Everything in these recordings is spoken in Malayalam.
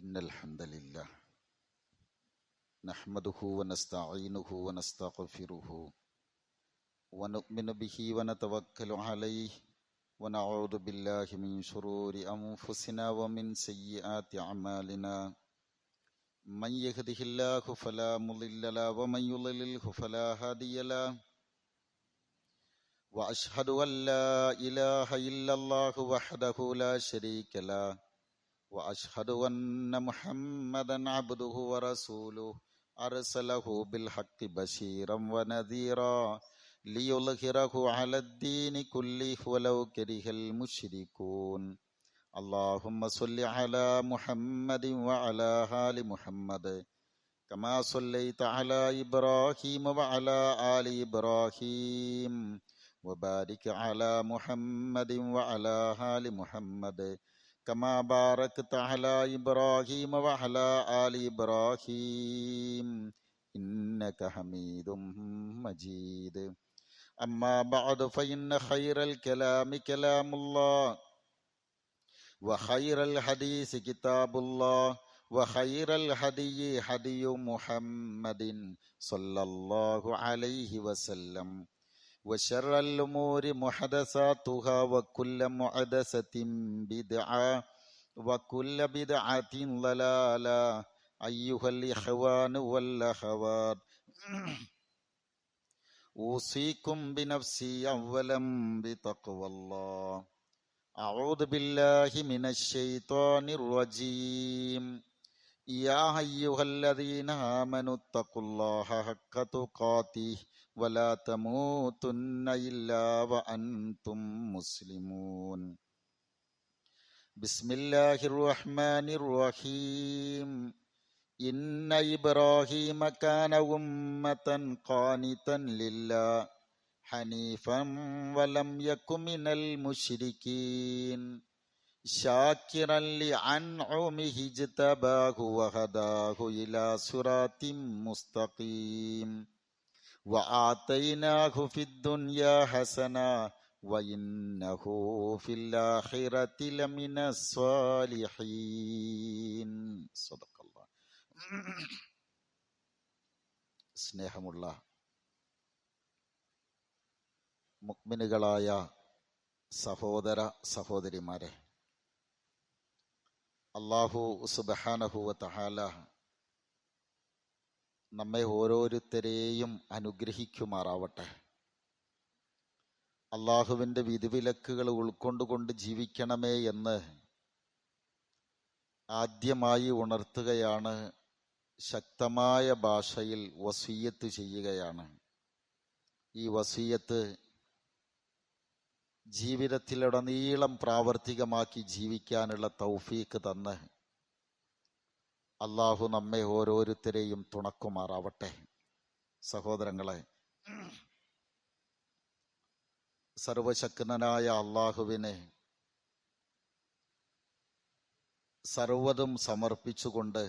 إن الحمد لله نحمده ونستعينه ونستغفره ونؤمن به ونتوكل عليه ونعوذ بالله من شرور أنفسنا ومن سيئات أعمالنا من يهده الله فلا مضل له ومن يضلله فلا هادي له وأشهد أن لا إله إلا الله وحده لا شريك له وأشهد أن محمدا عبده ورسوله أرسله بالحق بشيرا ونذيرا ليظهره على الدين كله ولو كره المشركون اللهم صل على محمد وعلى آل محمد كما صليت على إبراهيم وعلى آل إبراهيم وبارك على محمد وعلى آل محمد كما باركت على إبراهيم وعلى آل إبراهيم إنك حميد مجيد أما بعد فإن خير الكلام كلام الله وخير الحديث كتاب الله وخير الهدي هدي محمد صلى الله عليه وسلم وشر الأمور محدثاتها وكل محدثة بدعة وكل بدعة ضلالة أيها الإخوان والأخوات أوصيكم بنفسي أولا بتقوى الله أعوذ بالله من الشيطان الرجيم يا أيها الذين آمنوا اتقوا الله حق تقاته ولا تموتن إلا وأنتم مسلمون بسم الله الرحمن الرحيم إن إبراهيم كان أمة قانتا لله حنيفا ولم يك من المشركين شاكرا لأنعمه اجتباه وهداه إلى صراط مستقيم وآتيناه في الدنيا حسنة وإنه في الآخرة لمن الصالحين صدق الله. സ്നേഹമുള്ള മുഅ്മിനുകളായ സഹോദര സഹോദരിമാരെ, അല്ലാഹു സുബ്ഹാനഹു വ തആല നമ്മെ ഓരോരുത്തരെയും അനുഗ്രഹിക്കുമാറാവട്ടെ. അള്ളാഹുവിൻ്റെ വിധിവിലക്കുകൾ ഉൾക്കൊണ്ടുകൊണ്ട് ജീവിക്കണമേ എന്ന് ആദ്യമായി ഉണർത്തുകയാണ്, ശക്തമായ ഭാഷയിൽ വസിയ്യത്ത് ചെയ്യുകയാണ്. ഈ വസിയ്യത്ത് ജീവിതത്തിലുടനീളം പ്രാവർത്തികമാക്കി ജീവിക്കാനുള്ള തൗഫീക്ക് തന്ന് അള്ളാഹു നമ്മെ ഓരോരുത്തരെയും തുണക്കുമാറാവട്ടെ. സഹോദരങ്ങളെ, സർവശക്തനായ അള്ളാഹുവിനെ സർവ്വതും സമർപ്പിച്ചുകൊണ്ട്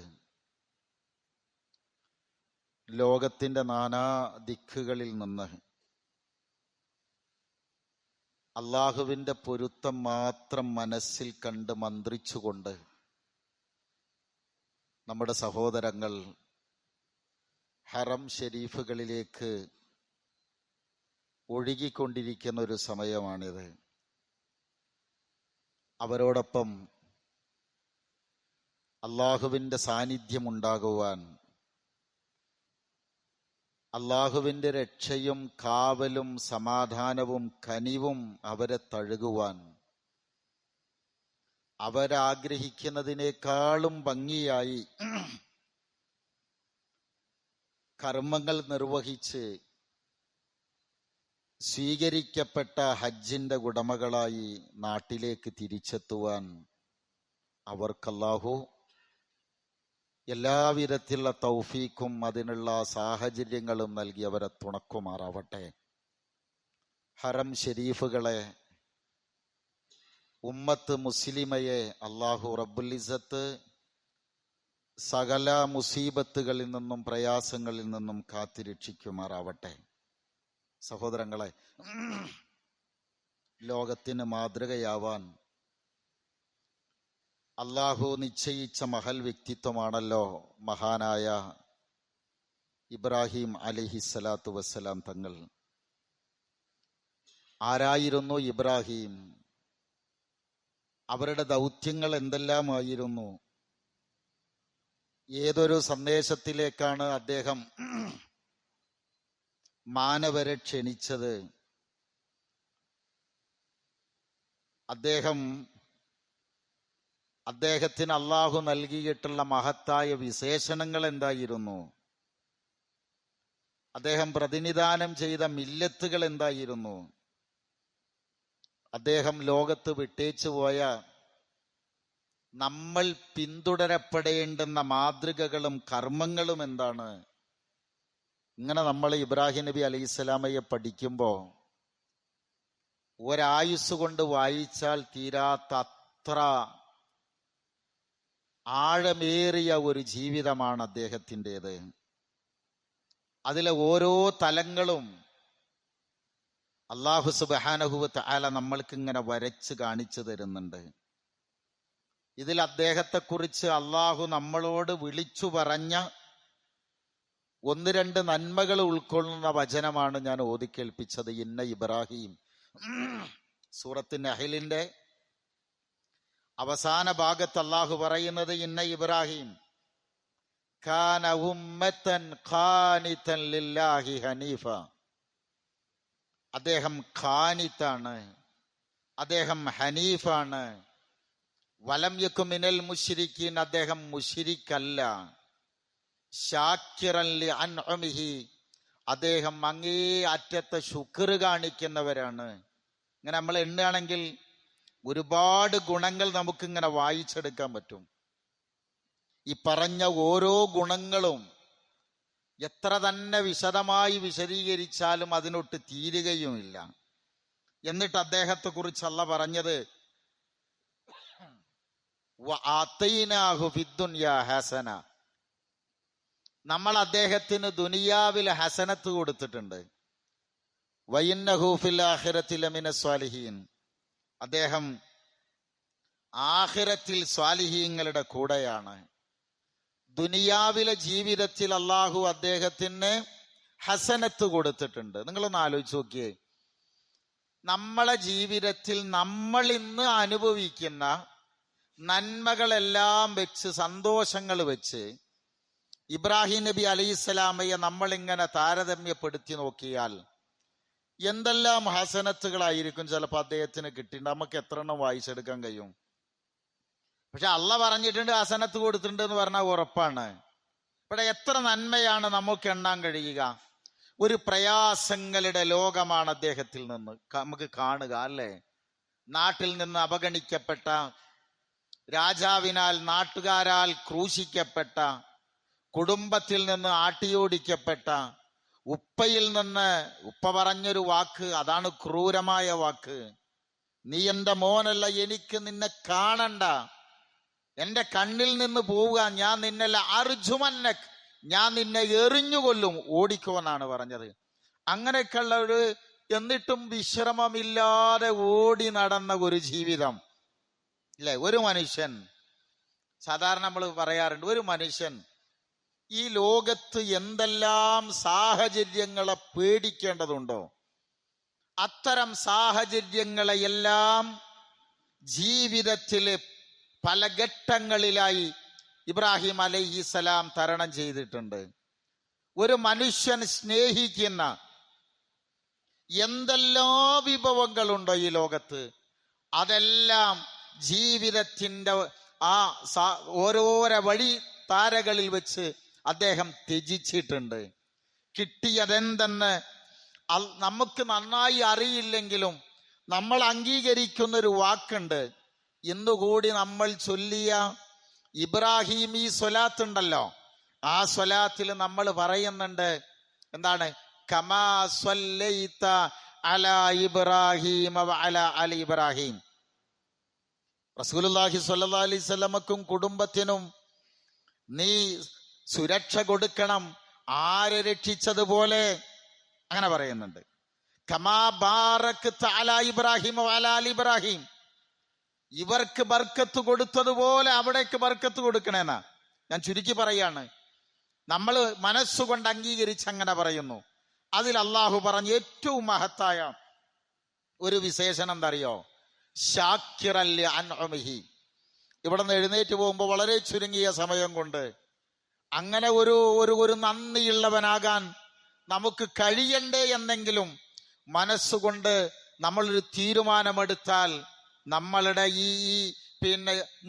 ലോകത്തിൻ്റെ നാനാ ദിക്കുകളിൽ നിന്ന് അള്ളാഹുവിൻ്റെ പൊരുത്തം മാത്രം മനസ്സിൽ കണ്ട് മന്ത്രിച്ചുകൊണ്ട് നമ്മുടെ സഹോദരങ്ങൾ ഹറം ഷരീഫുകളിലേക്ക് ഒഴുകിക്കൊണ്ടിരിക്കുന്ന ഒരു സമയമാണിത്. അവരോടൊപ്പം അള്ളാഹുവിൻ്റെ സാന്നിധ്യമുണ്ടാകുവാൻ, അള്ളാഹുവിൻ്റെ രക്ഷയും കാവലും സമാധാനവും കനിവും അവരെ തഴുകുവാൻ, അവരാഗ്രഹിക്കുന്നതിനേക്കാളും ഭംഗിയായി കർമ്മങ്ങൾ നിർവഹിച്ച് സ്വീകരിക്കപ്പെട്ട ഹജ്ജിന്റെ ഉടമകളായി നാട്ടിലേക്ക് തിരിച്ചെത്തുവാൻ അവർക്കല്ലാഹു എല്ലാവിധത്തിലുള്ള തൗഫീക്കും അതിനുള്ള സാഹചര്യങ്ങളും നൽകി അവരെ തുണക്കുമാറാവട്ടെ. ഹറം ഷരീഫുകളെ, ഉമ്മത്ത് മുസ്ലിമയെ അല്ലാഹു റബ്ബുൽ ഇസ്സത്ത് സകല മുസീബത്തുകളിൽ നിന്നും പ്രയാസങ്ങളിൽ നിന്നും കാത്തുരക്ഷിക്കുമാറാവട്ടെ. സഹോദരങ്ങളെ, ലോകത്തിന് മാതൃകയാവാൻ അള്ളാഹു നിശ്ചയിച്ച മഹൽ വ്യക്തിത്വമാണല്ലോ മഹാനായ ഇബ്രാഹിം അലൈഹിസ്സലാത്തു വസ്സലാം തങ്ങൾ. ആരായിരുന്നു ഇബ്രാഹിം? അവരുടെ ദൗത്യങ്ങൾ എന്തെല്ലാമായിരുന്നു? ഏതൊരു സന്ദേശത്തിലേക്കാണ് അദ്ദേഹം മാനവരെ ക്ഷണിച്ചത്? അദ്ദേഹത്തിന് അള്ളാഹു നൽകിയിട്ടുള്ള മഹത്തായ വിശേഷണങ്ങൾ എന്തായിരുന്നു? അദ്ദേഹം പ്രതിനിധാനം ചെയ്ത മില്ലത്തുകൾ എന്തായിരുന്നു? അദ്ദേഹം ലോകത്ത് വിട്ടേച്ചു പോയ നമ്മൾ പിന്തുടരപ്പെടേണ്ടുന്ന മാതൃകകളും കർമ്മങ്ങളും എന്താണ്? ഇങ്ങനെ നമ്മൾ ഇബ്രാഹിം നബി അലൈഹിസ്സലാമയെ പഠിക്കുമ്പോൾ ഒരായുസ് കൊണ്ട് വായിച്ചാൽ തീരാത്ത അത്ര ആഴമേറിയ ഒരു ജീവിതമാണ് അദ്ദേഹത്തിൻ്റെത്. അതിലെ ഓരോ തലങ്ങളും അല്ലാഹു സുബ്ഹാനഹു വ തആല നമ്മൾക്ക് ഇങ്ങനെ വരച്ച് കാണിച്ചു തരുന്നുണ്ട്. ഇതിൽ അദ്ദേഹത്തെക്കുറിച്ച് അല്ലാഹു നമ്മളോട് വിളിച്ചു പറഞ്ഞ ഒന്ന് രണ്ട് നന്മകൾ ഉൾക്കൊള്ളുന്ന വചനമാണ് ഞാൻ ഓതിക്കേൽപ്പിച്ചത്. ഇന്ന ഇബ്രാഹിം, സൂറത്ത് നഹ്ലിന്റെ അവസാന ഭാഗത്ത് അല്ലാഹു പറയുന്നത് ഇന്ന ഇബ്രാഹിം കാന ഉമ്മത്തൻ ഖാനിതൻ ലില്ലാഹി ഹനീഫ. അദ്ദേഹം ഖാനിത്താണ്, അദ്ദേഹം ഹനീഫാണ്. വലം യകു മിനൽ മുശ്രിക്കീൻ, അദ്ദേഹം മുശ്രിക്കല്ല. ശാക്കിറൻ ലി അൻഉമിഹി, അദ്ദേഹം അങ്ങേ അറ്റത്തെ ശുക്ർ കാണിക്കുന്നവരാണ്. ഇങ്ങനെ നമ്മൾ എണ്ണുകയാണെങ്കിൽ ഒരുപാട് ഗുണങ്ങൾ നമുക്കിങ്ങനെ വായിച്ചെടുക്കാൻ പറ്റും. ഈ പറഞ്ഞ ഓരോ ഗുണങ്ങളും എത്ര തന്നെ വിശദമായി വിശദീകരിച്ചാലും അതിനൊട്ട് തീരുകയുമില്ല. എന്നിട്ട് അദ്ദേഹത്തെ കുറിച്ച് അല്ലാഹു പറഞ്ഞത് വആതൈനാഹു ഫിദ്ദുനിയാ ഹസന, നമ്മൾ അദ്ദേഹത്തിന് ദുനിയാവിൽ ഹസനത്ത് കൊടുത്തിട്ടുണ്ട്. വഇന്നഹു ഫിൽ ആഖിറതി ലമിന സ്വാലിഹീൻ, അദ്ദേഹം ആഖിറത്തിൽ സ്വാലിഹീങ്ങളുടെ കൂടെയാണ്. ദുനിയാവിലെ ജീവിതത്തിൽ അല്ലാഹു അദ്ദേഹത്തിന് ഹസനത്ത് കൊടുത്തിട്ടുണ്ട്. നിങ്ങളൊന്ന് ആലോചിച്ച് നോക്കിയേ, നമ്മളെ ജീവിതത്തിൽ നമ്മൾ ഇന്ന് അനുഭവിക്കുന്ന നന്മകളെല്ലാം വെച്ച്, സന്തോഷങ്ങൾ വെച്ച് ഇബ്രാഹിം നബി അലൈഹിസ്സലാമയെ നമ്മളിങ്ങനെ താരതമ്യപ്പെടുത്തി നോക്കിയാൽ എന്തെല്ലാം ഹസനത്തുകളായിരിക്കും ചിലപ്പോൾ അദ്ദേഹത്തിന് കിട്ടിയിട്ടുണ്ട്. നമുക്ക് എത്ര എണ്ണം വായിച്ചെടുക്കാൻ കഴിയും? പക്ഷെ അള്ളാഹ് പറഞ്ഞിട്ടുണ്ട് ഹസനത്ത് കൊടുത്തിട്ടുണ്ട് എന്ന് പറഞ്ഞാൽ ഉറപ്പാണ്. ഇവിടെ എത്ര നന്മയാണ് നമുക്ക് എണ്ണാൻ കഴിയുക? ഒരു പ്രയാസങ്ങളുടെ ലോകമാണ് അദ്ദേഹത്തിൽ നിന്ന് നമുക്ക് കാണുക, അല്ലേ? നാട്ടിൽ നിന്ന് അവഗണിക്കപ്പെട്ട, രാജാവിനാൽ നാട്ടുകാരാൽ ക്രൂശിക്കപ്പെട്ട, കുടുംബത്തിൽ നിന്ന് ആട്ടിയോടിക്കപ്പെട്ട, ഉപ്പയിൽ നിന്ന്, ഉപ്പ പറഞ്ഞൊരു വാക്ക്, അതാണ് ക്രൂരമായ വാക്ക്. നീ എന്റെ മോനല്ല, എനിക്ക് നിന്നെ കാണണ്ട, എന്റെ കണ്ണിൽ നിന്ന് പോവുക, ഞാൻ നിന്നല്ല, അർജുമന്നക്, ഞാൻ നിന്നെ എറിഞ്ഞുകൊല്ലും, ഓടിക്കോന്നാണ് പറഞ്ഞത്. അങ്ങനെയൊക്കെയുള്ള ഒരു, എന്നിട്ടും വിശ്രമമില്ലാതെ ഓടി നടന്ന ഒരു ജീവിതം, ഇല്ലേ? ഒരു മനുഷ്യൻ, സാധാരണ നമ്മൾ പറയാറുണ്ട്, ഒരു മനുഷ്യൻ ഈ ലോകത്ത് എന്തെല്ലാം സാഹചര്യങ്ങളെ പേടിക്കേണ്ടതുണ്ടോ അത്തരം സാഹചര്യങ്ങളെയെല്ലാം ജീവിതത്തിൽ പല ഘട്ടങ്ങളിലായി ഇബ്രാഹിം അലൈഹിസ്സലാം തരണം ചെയ്തിട്ടുണ്ട്. ഒരു മനുഷ്യൻ സ്നേഹിക്കുന്ന എന്തെല്ലാം വിഭവങ്ങളുണ്ടോ ഈ ലോകത്ത്, അതെല്ലാം ജീവിതത്തിന്റെ ആ ഓരോരോ വഴി താരകളിൽ വെച്ച് അദ്ദേഹം ത്യജിച്ചിട്ടുണ്ട്. കിട്ടിയതെന്തെന്ന് നമുക്ക് നന്നായി അറിയില്ലെങ്കിലും നമ്മൾ അംഗീകരിക്കുന്നൊരു വാക്കുണ്ട്. ഇന്നുകൂടി നമ്മൾ ചൊല്ലിയ ഇബ്രാഹിമി സ്വലാത്ത് ഉണ്ടല്ലോ, ആ സ്വലാത്തിൽ നമ്മൾ പറയുന്നുണ്ട്, എന്താണ്? കമാ സ്വല്ലൈത അലാ ഇബ്രാഹിം വ അലാ അലി ഇബ്രാഹിം. റസൂലുള്ളാഹി സ്വല്ലല്ലാഹു അലൈഹി വസല്ലമക്കും കുടുംബത്തിനും നീ സുരക്ഷ കൊടുക്കണം, ആരെ രക്ഷിച്ചതുപോലെ, അങ്ങനെ പറയുന്നുണ്ട്. കമാ ബാറക്ത അലാ ഇബ്രാഹിം വ അലാ അലി ഇബ്രാഹിം, ഇവർക്ക് ബർക്കത്ത് കൊടുത്തതുപോലെ അവിടേക്ക് ബർക്കത്ത് കൊടുക്കണേന്നാ ഞാൻ ചുരുക്കി പറയാണ്. നമ്മൾ മനസ്സുകൊണ്ട് അംഗീകരിച്ച് അങ്ങനെ പറയുന്നു. അതിൽ അള്ളാഹു പറഞ്ഞ ഏറ്റവും മഹത്തായ ഒരു വിശേഷണം എന്താ അറിയോ? ശാക്കിറല്ലി അൻഉമിഹി. ഇവിടെ നിന്ന് എഴുന്നേറ്റ് പോകുമ്പോൾ വളരെ ചുരുങ്ങിയ സമയം കൊണ്ട് അങ്ങനെ ഒരു നന്ദിയുള്ളവനാകാൻ നമുക്ക് കഴിയണ്ടേ എന്നെങ്കിലും മനസ്സുകൊണ്ട് നമ്മളൊരു തീരുമാനമെടുത്താൽ നമ്മളുടെ ഈ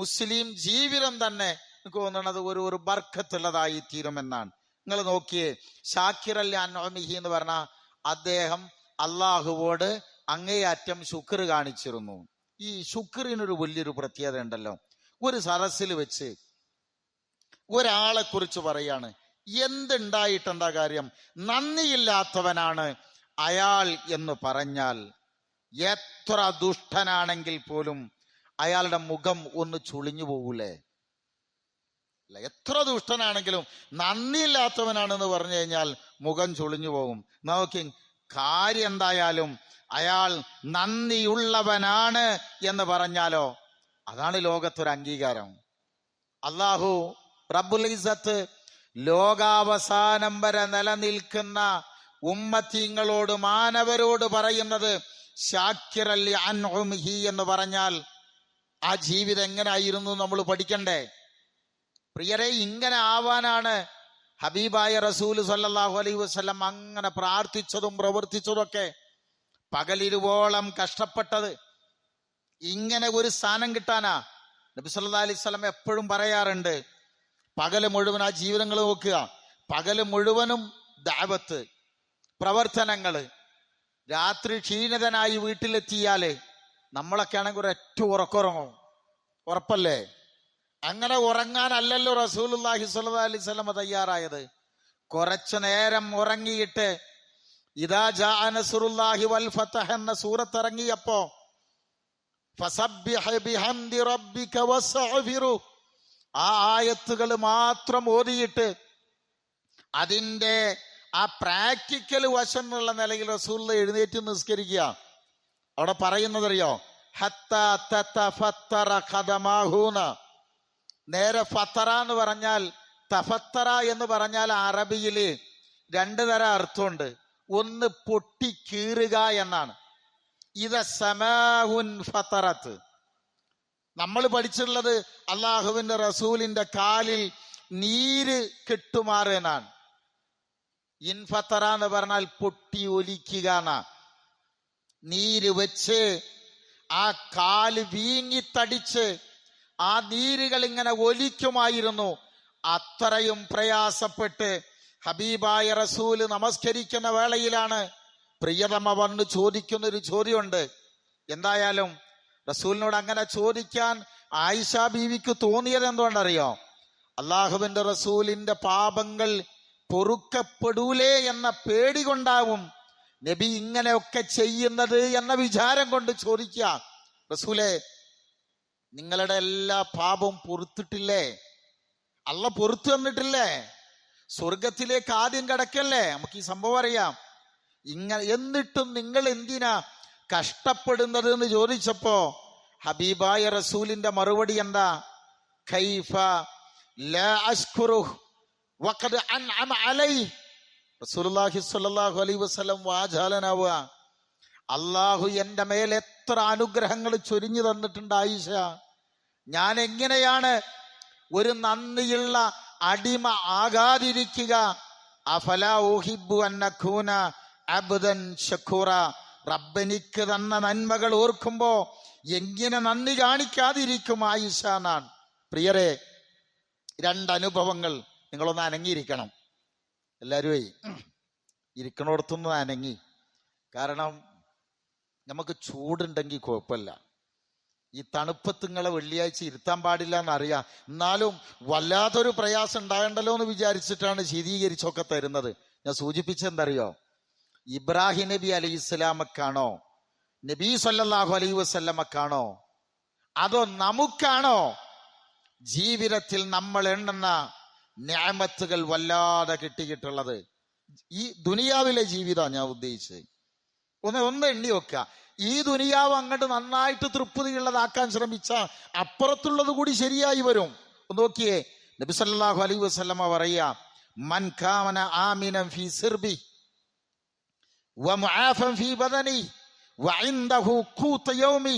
മുസ്ലിം ജീവിതം തന്നെ എനിക്ക് തോന്നുന്നത് ഒരു ബർക്കത്തുള്ളതായി തീരുമെന്നാണ്. നിങ്ങൾ നോക്കിയേ, ഷാക്കിറല്ലി അൻഉമിഹി എന്ന് പറഞ്ഞാൽ അദ്ദേഹം അള്ളാഹുവോട് അങ്ങേയറ്റം ശുക്ർ കാണിച്ചിരുന്നു. ഈ ശുക്രിനൊരു വലിയൊരു പ്രത്യേകത ഉണ്ടല്ലോ. ഒരു സദസ്സിൽ വെച്ച് ഒരാളെ കുറിച്ച് പറയാണ്, എന്തുണ്ടായിട്ടെന്താ കാര്യം, നന്ദിയില്ലാത്തവനാണ് അയാൾ എന്ന് പറഞ്ഞാൽ എത്ര ദുഷ്ടനാണെങ്കിൽ പോലും അയാളുടെ മുഖം ഒന്ന് ചുളിഞ്ഞു പോകൂലേ? അല്ല, എത്ര ദുഷ്ടനാണെങ്കിലും നന്ദിയില്ലാത്തവനാണെന്ന് പറഞ്ഞു കഴിഞ്ഞാൽ മുഖം ചുളിഞ്ഞു പോകും. നോക്കി, കാര്യം എന്തായാലും അയാൾ നന്ദിയുള്ളവനാണ് എന്ന് പറഞ്ഞാലോ അതാണ് ലോകത്തൊരു അംഗീകാരം. അല്ലാഹു റബ്ബുൽ ഇസ്സത്ത് ലോകാവസാനം വരെ നിലനിൽക്കുന്ന ഉമ്മത്തീങ്ങളോട്, മാനവരോട് പറയുന്നത് ശാക്കിറല്ലി അൻഉമിഹി എന്ന് പറഞ്ഞാൽ ആ ജീവിതം എങ്ങനെയായിരുന്നു നമ്മൾ പഠിക്കണ്ടേ? പ്രിയരെ, ഇങ്ങനെ ആവാനാണ് ഹബീബായ റസൂൽ സല്ലല്ലാഹു അലൈഹി വസല്ലം അങ്ങനെ പ്രാർത്ഥിച്ചതും പ്രവർത്തിച്ചതൊക്കെ, പകലിരുവോളം കഷ്ടപ്പെട്ടത് ഇങ്ങനെ ഒരു സ്ഥാനം കിട്ടാനാ. നബി സല്ലല്ലാഹു അലൈഹി വസല്ലം എപ്പോഴും പറയാറുണ്ട്, പകല് മുഴുവൻ ആ ജീവിതങ്ങൾ നോക്കുക, പകല് മുഴുവനും ദഅവത്ത് പ്രവർത്തനങ്ങള്, രാത്രി ക്ഷീണിതനായി വീട്ടിലെത്തിയാല് നമ്മളൊക്കെ ആണെങ്കിൽ ഒരൊറ്റ ഉറക്കുറങ്ങും, ഉറപ്പല്ലേ? അങ്ങനെ ഉറങ്ങാനല്ലല്ലോ റസൂലുള്ളാഹി സ്വല്ലല്ലാഹു അലൈഹി വസല്ലം തയ്യാറായത്. കുറച്ചു നേരം ഉറങ്ങിയിട്ട് ഇദാ ജാഅ നസ്റുല്ലാഹി വൽ ഫതഹ് എന്ന സൂറത്ത് ഇറങ്ങിയപ്പോ ഫസബ്ബിഹ് ബിഹംദി റബ്ബിക വസ്തഗ്ഫിറു, ആ ആയത്തുകൾ മാത്രം ഓതിയിട്ട് അതിന്റെ ആ പ്രാക്ടിക്കൽ വശം എന്നുള്ള നിലയിൽ റസൂൽ എഴുന്നേറ്റ് നിസ്കരിക്കുക. അവിടെ പറയുന്നതറിയോ? ഹത്താ തതഫത്തറ ഖദമാഹൂന. നേരെ ഫത്തറ എന്ന് പറഞ്ഞാൽ, തഫത്തറ എന്ന് പറഞ്ഞാൽ അറബിയില് രണ്ടു തരം അർത്ഥമുണ്ട്. ഒന്ന് പൊട്ടി കീറുക എന്നാണ്. ഇത സമാഹുൻ ഫത്തറത്ത്. നമ്മൾ പഠിച്ചിട്ടുള്ളത് അള്ളാഹുവിന്റെ റസൂലിന്റെ കാലിൽ നീര് കെട്ടുമാറാനാണ്. ഇൻഫത്തറ എന്ന് പറഞ്ഞാൽ പൊട്ടി ഒലിക്കുക എന്നാ. നീര് വെച്ച് ആ കാല് വീങ്ങിത്തടിച്ച് ആ നീരുകൾ ഇങ്ങനെ ഒലിക്കുമായിരുന്നു. അത്രയും പ്രയാസപ്പെട്ട് ഹബീബായ റസൂല് നമസ്കരിക്കുന്ന വേളയിലാണ് പ്രിയതമ വന്ന് ചോദിക്കുന്നൊരു ചോദ്യമുണ്ട്. എന്തായാലും റസൂലിനോട് അങ്ങനെ ചോദിക്കാൻ ആയിഷ ബീവിക്ക് തോന്നിയത് എന്തുകൊണ്ടറിയോ? അള്ളാഹുവിന്റെ റസൂലിന്റെ പാപങ്ങൾ പൊറുക്കപ്പെടൂലേ എന്ന പേടി കൊണ്ടാവും നബി ഇങ്ങനെയൊക്കെ ചെയ്യുന്നത് എന്ന വിചാരം കൊണ്ട് ചോദിക്കുക, റസൂലേ, നിങ്ങളുടെ എല്ലാ പാപവും പൊറുത്തിട്ടില്ലേ? അള്ള പൊറുത്തു തന്നിട്ടില്ലേ? സ്വർഗത്തിലേക്ക് ആദ്യം കിടക്കല്ലേ? നമുക്ക് ഈ സംഭവം അറിയാം. എന്നിട്ടും നിങ്ങൾ എന്തിനാ കഷ്ടപ്പെടുന്നത് എന്ന് ചോദിച്ചപ്പോ ഹബീബായ റസൂലിന്റെ മറുപടി എന്താ? ഖൈഫ ലാ അശ്കുറുഹു വഖദ് അൻഅമ അലൈഹി. റസൂലുള്ളാഹി സ്വല്ലല്ലാഹു അലൈഹി വസല്ലം വാചാലനാവുക, അള്ളാഹു എന്റെ മേൽ എത്ര അനുഗ്രഹങ്ങൾ ചൊരിഞ്ഞു തന്നിട്ടുണ്ട് ആയിഷ, ഞാൻ എങ്ങനെയാണ് ഒരു നന്ദിയുള്ള അടിമ ആകാതിരിക്കുക? അഫലാ ഉഹിബ്ബു അൻ അകൂന അബ്ദൻ ശക്കൂറ. റബ്ബെനിക്ക് തന്ന നന്മകൾ ഓർക്കുമ്പോ എങ്ങനെ നന്ദി കാണിക്കാതിരിക്കും ആയിഷ എന്നാണ്. പ്രിയരെ, രണ്ടനുഭവങ്ങൾ നിങ്ങളൊന്ന് അനങ്ങിയിരിക്കണം. എല്ലാവരും ഇരിക്കണോടത്തൊന്ന് അനങ്ങി. കാരണം നമുക്ക് ചൂടുണ്ടെങ്കിൽ കുഴപ്പമില്ല, ഈ തണുപ്പത്ത് നിങ്ങളെ വെള്ളിയാഴ്ച ഇരുത്താൻ പാടില്ല എന്നറിയാം. എന്നാലും വല്ലാത്തൊരു പ്രയാസം ഉണ്ടാകണ്ടല്ലോ എന്ന് വിചാരിച്ചിട്ടാണ് ശീതീകരിച്ചൊക്കെ തരുന്നത്. ഞാൻ സൂചിപ്പിച്ചെന്തറിയോ? ഇബ്രാഹിം നബി അലൈഹി ഇസ്ലാമക്കാണോ, നബി സല്ലല്ലാഹു അലൈഹി വസല്ലമക്കാണോ, അതോ നമുക്കാണോ ജീവിതത്തിൽ നമ്മൾ എണ്ണുന്ന നിഅമത്തുകൾ വല്ലാതെ കിട്ടിയിട്ടുള്ളത്? ഈ ദുനിയാവിലെ ജീവിതമാണ് ഞാൻ ഉദ്ദേശിച്ചത്. ഒന്ന് എണ്ണി വെക്കുക. ഈ ദുനിയാവ് അങ്ങോട്ട് നന്നായിട്ട് തൃപ്തിയുള്ളതാക്കാൻ ശ്രമിച്ച അപ്പുറത്തുള്ളത് കൂടി ശരിയായി വരും. നോക്കിയേ, നബി സല്ലല്ലാഹു അലൈഹി വസല്ലമ പറയാ, മൻ കാന ആമിനൻ ഫീ സിർബി വമുആഫൻ ഫീ ബദനി വഇൻദഹു ഖൂത യൗമി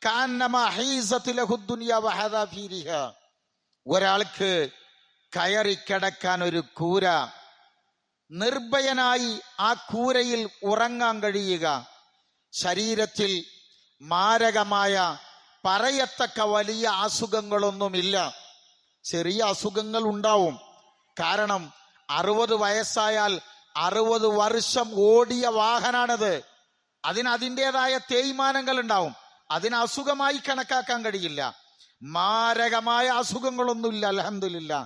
കഅന്നമാ ഹീസത് ലഹു ദുനിയ വഹദാ ഫീരിഹാ. ഒരാൾക്ക് കയറി കിടക്കാൻ ഒരു കൂര, നിർഭയനായി ആ കൂരയിൽ ഉറങ്ങാൻ കഴിയുക, ശരീരത്തിൽ മാരകമായ പറയത്തക്ക വലിയ അസുഖങ്ങളൊന്നുമില്ല. ചെറിയ അസുഖങ്ങൾ ഉണ്ടാവും, കാരണം 60 വയസ്സായാൽ 60 വർഷം ഓടിയ വാഹനാണത്. അതിൻ്റെതായ തേയ്മാനങ്ങൾ ഉണ്ടാവും, അതിന് അസുഖമായി കണക്കാക്കാൻ കഴിയില്ല. മാരകമായ അസുഖങ്ങളൊന്നുമില്ല, അൽഹംദുലില്ലാ.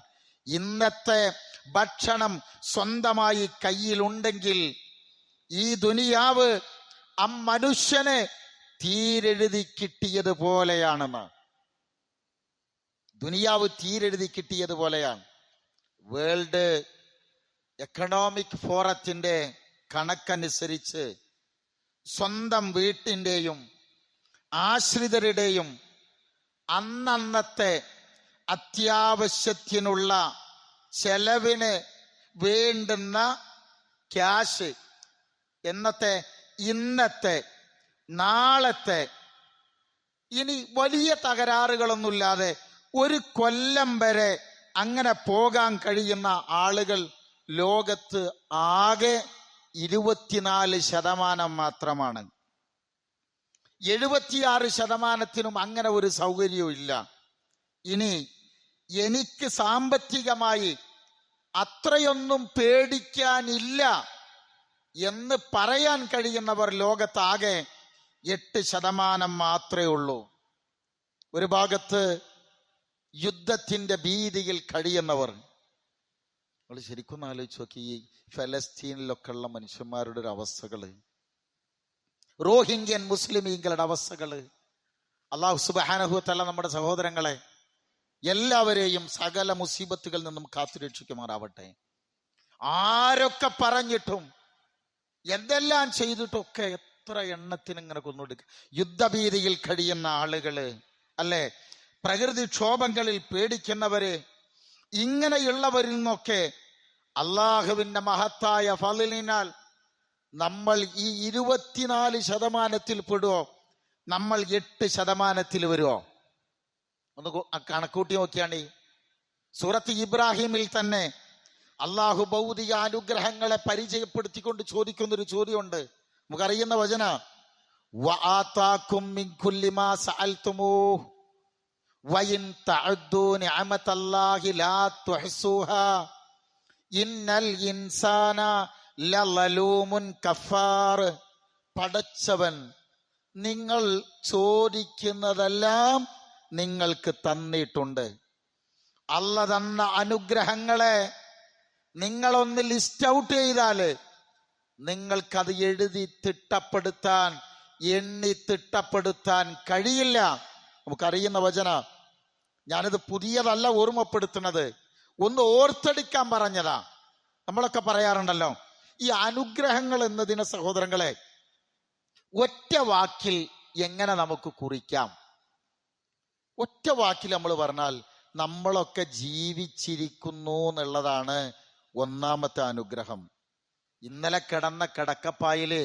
ഇന്നത്തെ ഭക്ഷണം സ്വന്തമായി കയ്യിലുണ്ടെങ്കിൽ ഈ ദുനിയാവ് മനുഷ്യന് തീരെഴുതി കിട്ടിയതുപോലെയാണെന്ന്. ദുനിയാവ് തീരെഴുതി കിട്ടിയതുപോലെയാണ്. വേൾഡ് എക്കണോമിക് ഫോറത്തിന്റെ കണക്കനുസരിച്ച് സ്വന്തം വീട്ടിന്റെയും ആശ്രിതരുടെയും അന്നന്നത്തെ അത്യാവശ്യത്തിനുള്ള ചെലവിന് വേണ്ടുന്ന ക്യാഷ് ഇന്നത്തെ നാളത്തെ ഇനി വലിയ തകരാറുകളൊന്നുമില്ലാതെ ഒരു കൊല്ലം വരെ അങ്ങനെ പോകാൻ കഴിയുന്ന ആളുകൾ ലോകത്ത് ആകെ 24% മാത്രമാണ്. 76% അങ്ങനെ ഒരു സൗകര്യവും ഇല്ല. ഇനി എനിക്ക് സാമ്പത്തികമായി അത്രയൊന്നും പേടിക്കാനില്ല എന്ന് പറയാൻ കഴിയുന്നവർ ലോകത്താകെ 8% മാത്രമേ ഉള്ളൂ. ഒരു ഭാഗത്ത് യുദ്ധത്തിന്റെ ഭീതിയിൽ കഴിയുന്നവർ. നമ്മൾ ശരിക്കും ആലോചിച്ച് നോക്കി, ഈ ഫലസ്തീനിലൊക്കെ ഉള്ള മനുഷ്യന്മാരുടെ ഒരു അവസ്ഥകള്, റോഹിംഗ്യൻ മുസ്ലിമീങ്ങളുടെ അവസ്ഥകള്. അല്ലാഹു സുബ്ഹാനഹു വ തആല നമ്മുടെ സഹോദരങ്ങളെ എല്ലാവരെയും സകല മുസീബത്തുകളിൽ നിന്നും കാത്തുരക്ഷിക്കുമാറാവട്ടെ. ആരൊക്കെ പറഞ്ഞിട്ടും എന്തെല്ലാം ചെയ്തിട്ടൊക്കെ എത്ര എണ്ണത്തിന് ഇങ്ങനെ കൊന്നൊടുക്കുക. യുദ്ധഭീതിയിൽ കഴിയുന്ന ആളുകള്, അല്ലെ, പ്രകൃതിക്ഷോഭങ്ങളിൽ പേടിക്കുന്നവര്, ഇങ്ങനെയുള്ളവരിൽ നിന്നൊക്കെ അള്ളാഹുവിന്റെ മഹത്തായ ഫളിലിനാൽ നമ്മൾ ഈ 24% പെടുവോ? നമ്മൾ 8% വരുമോ? ഒന്ന് കണക്കൂട്ടി നോക്കിയാണ്. സൂറത്ത് ഇബ്രാഹിമിൽ തന്നെ അള്ളാഹു ഭൗതിക അനുഗ്രഹങ്ങളെ പരിചയപ്പെടുത്തിക്കൊണ്ട് ചോദിക്കുന്നൊരു ചോദ്യമുണ്ട്. നമുക്കറിയുന്ന വചന, വആതാകും മിൻ കുല്ലി മാ സഅൽതുമൂഹു വഇൻ തഅദ്ദൂ നിഅമതല്ലാഹി ലാ തുഹ്സൂഹാ ഇന്നൽ ഇൻസാന ലളലൂമുൻ കഫാർ. പടച്ചവൻ നിങ്ങൾ ചോദിക്കുന്നതെല്ലാം നിങ്ങൾക്ക് തന്നിട്ടുണ്ട്. അല്ല തന്ന അനുഗ്രഹങ്ങളെ നിങ്ങളൊന്ന് ലിസ്റ്റ് ഔട്ട് ചെയ്താല് നിങ്ങൾക്കത് എഴുതി തിട്ടപ്പെടുത്താൻ, എണ്ണി തിട്ടപ്പെടുത്താൻ കഴിയില്ല. നമുക്കറിയുന്ന വചന, ഞാനിത് പുതിയതല്ല ഓർമ്മപ്പെടുത്തുന്നത്, ഒന്ന് ഓർത്തെടുക്കാൻ പറഞ്ഞതാ. നമ്മളൊക്കെ പറയാറുണ്ടല്ലോ, ഈ അനുഗ്രഹങ്ങൾ എന്നതിനെ സഹോദരങ്ങളെ ഒറ്റ വാക്കിൽ എങ്ങനെ നമുക്ക് കുറിക്കാം? ഒറ്റ വാക്കിൽ നമ്മൾ പറഞ്ഞാൽ നമ്മളൊക്കെ ജീവിച്ചിരിക്കുന്നു എന്നുള്ളതാണ് ഒന്നാമത്തെ അനുഗ്രഹം. ഇന്നലെ കിടന്ന കിടക്കപ്പായില്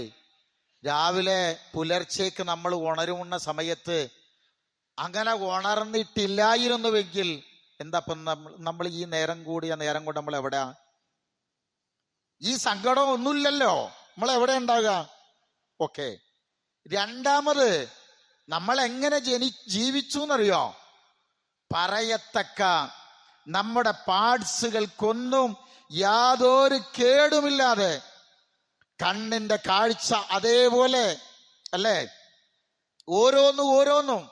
രാവിലെ പുലർച്ചയ്ക്ക് നമ്മൾ ഉണരുന്ന സമയത്ത് അങ്ങനെ ഉണർന്നിട്ടില്ലായിരുന്നുവെങ്കിൽ എന്താപ്പം നമ്മൾ ഈ നേരം കൊണ്ട് നമ്മൾ എവിടെയാ? ഈ സങ്കടം ഒന്നുമില്ലല്ലോ, നമ്മൾ എവിടെ ഉണ്ടാകുക? ഓക്കെ. രണ്ടാമത്, നമ്മൾ എങ്ങനെ ജീവിച്ചു എന്നറിയോ? പറയത്തക്ക നമ്മുടെ പാർട്സുകൾക്കൊന്നും യാതൊരു കേടുമില്ലാതെ കണ്ണിന്റെ കാഴ്ച അതേപോലെ, അല്ലേ? ഓരോന്നും